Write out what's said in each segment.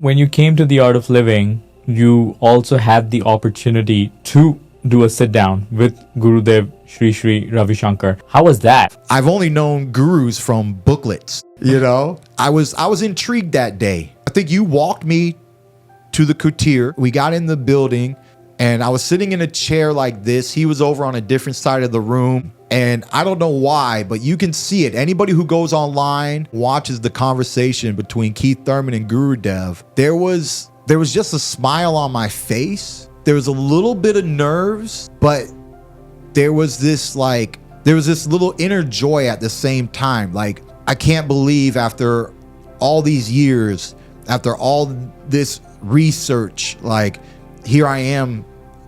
When you came to the Art of Living, you also had the opportunity to do a sit down with Gurudev Sri Sri Ravi Shankar. How was that? I've only known gurus from booklets, I was intrigued that day. I think you walked me to the kutir. We got in the building and I was sitting in a chair like this. He was over on a different side of the room. And I don't know why, but you can see it. Anybody who goes online, watches the conversation between Keith Thurman and Gurudev, there was just a smile on my face. There was a little bit of nerves, but there was this little inner joy at the same time. Like, I can't believe after all these years, after all this research, like, here I am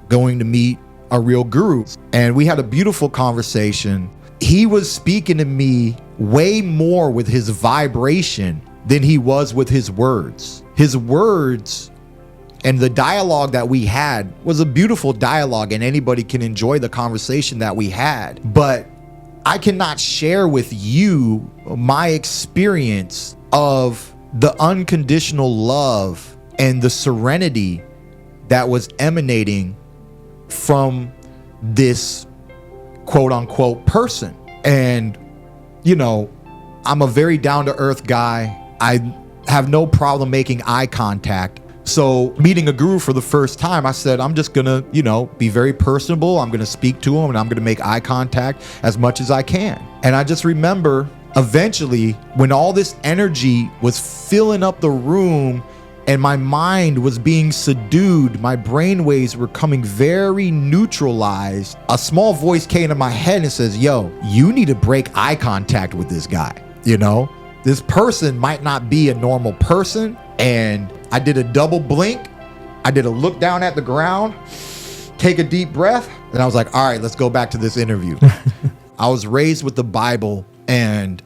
going to meet a real guru. And we had a beautiful conversation. He was speaking to me way more with his vibration than he was with his words. His words and the dialogue that we had was a beautiful dialogue, and anybody can enjoy the conversation that we had. But I cannot share with you my experience of the unconditional love and the serenity that was emanating from this quote unquote person. And, I'm a very down to earth guy. I have no problem making eye contact. So meeting a guru for the first time, I said, I'm just gonna, be very personable. I'm gonna speak to him and I'm gonna make eye contact as much as I can. And I just remember eventually when all this energy was filling up the room and my mind was being subdued, my brainwaves were coming very neutralized, a small voice came to my head and says, yo, you need to break eye contact with this guy. This person might not be a normal person. And I did a double blink. I did a look down at the ground, take a deep breath. And I was like, all right, let's go back to this interview. I was raised with the Bible and,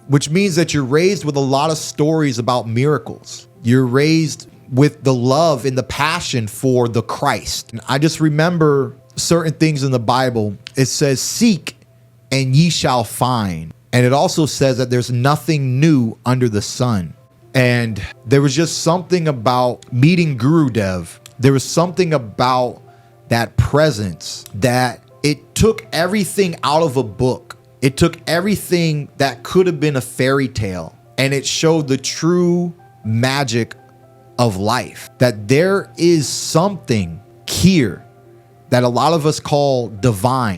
which means that you're raised with a lot of stories about miracles. You're raised with the love and the passion for the Christ. And I just remember certain things in the Bible. It says, seek and ye shall find. And it also says that there's nothing new under the sun. And there was just something about meeting Gurudev. There was something about that presence that it took everything out of a book. It took everything that could have been a fairy tale, and it showed the true magic of life, that there is something here that a lot of us call divine.